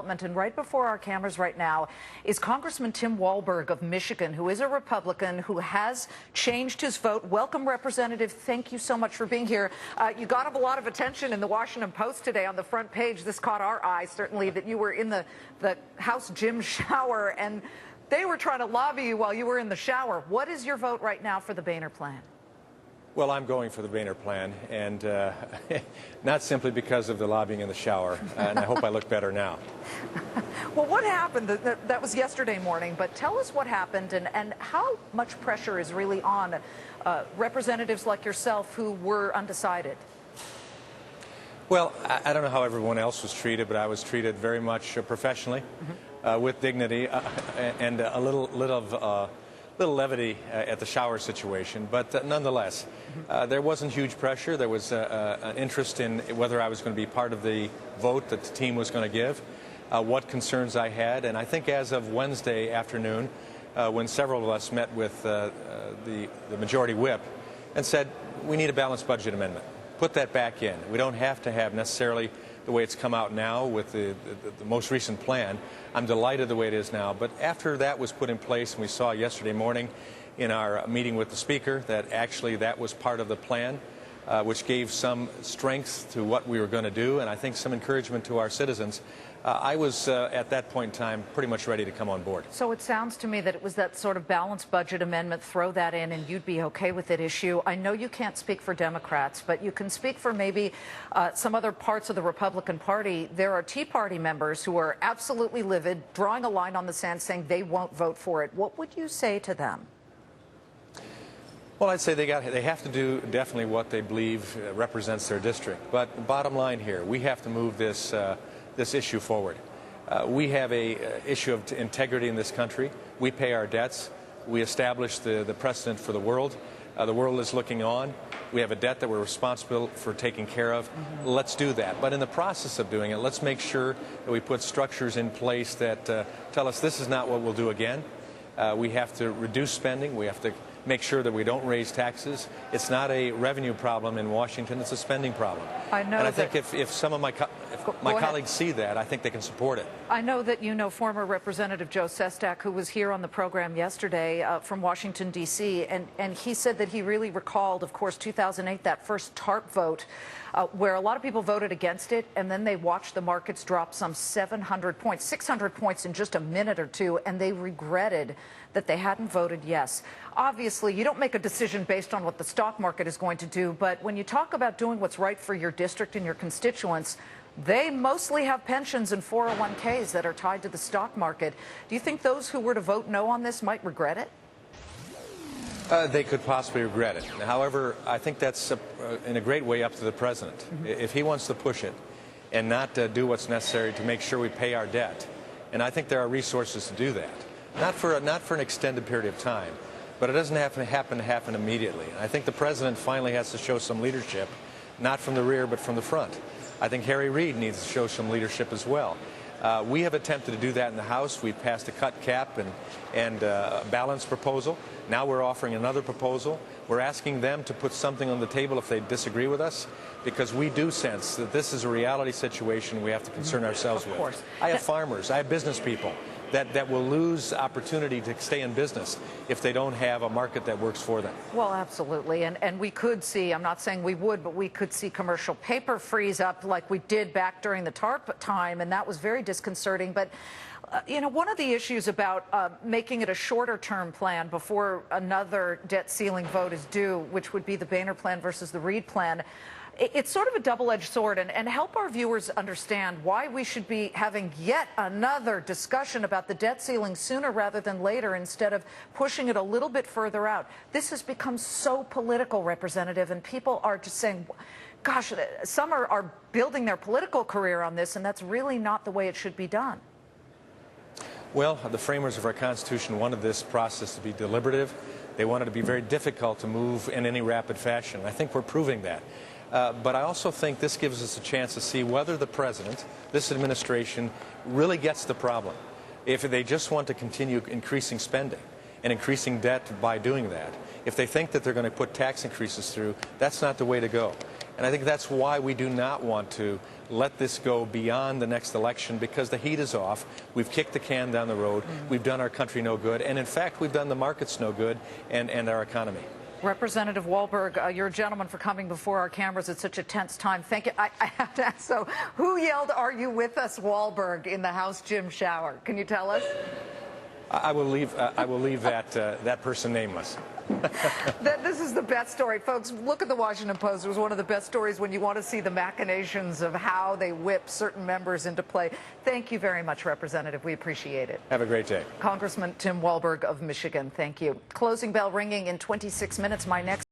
development, and right before our cameras right now is Congressman Tim Walberg of Michigan, who is a Republican who has changed his vote. Welcome, Representative. Thank you so much for being here. You got a lot of attention in the Washington Post today on the front page. This caught our eye, certainly, that you were in the House gym shower, and they were trying to lobby you while you were in the shower. What is your vote right now for the Boehner plan? Well, I'm going for the Boehner plan, and not simply because of the lobbying in the shower, and I hope I look better now. Well, what happened? That was yesterday morning, but tell us what happened and how much pressure is really on representatives like yourself who were undecided. Well, I don't know how everyone else was treated, but I was treated very much professionally, with dignity, and a little levity at the shower situation, but nonetheless, there wasn't huge pressure. There was an interest in whether I was going to be part of the vote that the team was going to give, what concerns I had, and I think as of Wednesday afternoon, when several of us met with the majority whip and said, we need a balanced budget amendment. Put that back in. We don't have to have necessarily the way it's come out now with the most recent plan. I'm delighted the way it is now. But after that was put in place, and we saw yesterday morning in our meeting with the Speaker that actually that was part of the plan, which gave some strength to what we were going to do, and I think some encouragement to our citizens, I was, at that point in time, pretty much ready to come on board. So it sounds to me that it was that sort of balanced budget amendment, throw that in, and you'd be okay with that issue. I know you can't speak for Democrats, but you can speak for maybe some other parts of the Republican Party. There are Tea Party members who are absolutely livid, drawing a line on the sand, saying they won't vote for it. What would you say to them? Well, I'd say they have to do definitely what they believe represents their district. But bottom line here, we have to move this issue forward. We have a issue of integrity in this country. We pay our debts. We establish the precedent for the world. The world is looking on. We have a debt that we're responsible for taking care of. Let's do that. But in the process of doing it, let's make sure that we put structures in place that tell us this is not what we'll do again. We have to reduce spending. We have to make sure that we don't raise taxes. It's not a revenue problem in Washington, it's a spending problem. I know, and I think if some of my colleagues see that, I think they can support it. I know that you know former Representative Joe Sestak, who was here on the program yesterday from Washington, D.C., and he said that he really recalled, of course, 2008, that first TARP vote, where a lot of people voted against it, and then they watched the markets drop some 700 points, 600 points in just a minute or two, and they regretted that they hadn't voted yes. Obviously, you don't make a decision based on what the stock market is going to do, but when you talk about doing what's right for your district and your constituents, they mostly have pensions and 401ks that are tied to the stock market. Do you think those who were to vote no on this might regret it? They could possibly regret it. However, I think that's in a great way up to the president. If he wants to push it and not do what's necessary to make sure we pay our debt, and I think there are resources to do that, not for an extended period of time, but it doesn't have to happen immediately. And I think the president finally has to show some leadership, not from the rear but from the front. I think Harry Reid needs to show some leadership as well. We have attempted to do that in the House. We've passed a cut cap and a balanced proposal. Now we're offering another proposal. We're asking them to put something on the table if they disagree with us, because we do sense that this is a reality situation we have to concern ourselves with. Of course. I have farmers, I have business people that will lose opportunity to stay in business if they don't have a market that works for them. Well, absolutely. And we could see, I'm not saying we would, but we could see commercial paper freeze up like we did back during the TARP time, and that was very disconcerting. But you know, one of the issues about making it a shorter-term plan before another debt ceiling vote is due, which would be the Boehner plan versus the Reid plan, it's sort of a double-edged sword, and help our viewers understand why we should be having yet another discussion about the debt ceiling sooner rather than later instead of pushing it a little bit further out. This has become so political, Representative, and people are just saying, gosh, some are building their political career on this, and that's really not the way it should be done. Well, the framers of our Constitution wanted this process to be deliberative. They wanted it to be very difficult to move in any rapid fashion. I think we're proving that. But I also think this gives us a chance to see whether the president, this administration, really gets the problem. If they just want to continue increasing spending and increasing debt by doing that, if they think that they're going to put tax increases through, that's not the way to go. And I think that's why we do not want to let this go beyond the next election, because the heat is off. We've kicked the can down the road. We've done our country no good. And in fact, we've done the markets no good and our economy. Representative Walberg, you're a gentleman for coming before our cameras at such a tense time. Thank you. I have to ask, so who yelled, "Are you with us, Walberg," in the House gym shower? Can you tell us? I will leave that person nameless. This is the best story. Folks, look at the Washington Post. It was one of the best stories when you want to see the machinations of how they whip certain members into play. Thank you very much, Representative. We appreciate it. Have a great day. Congressman Tim Walberg of Michigan, thank you. Closing bell ringing in 26 minutes. My next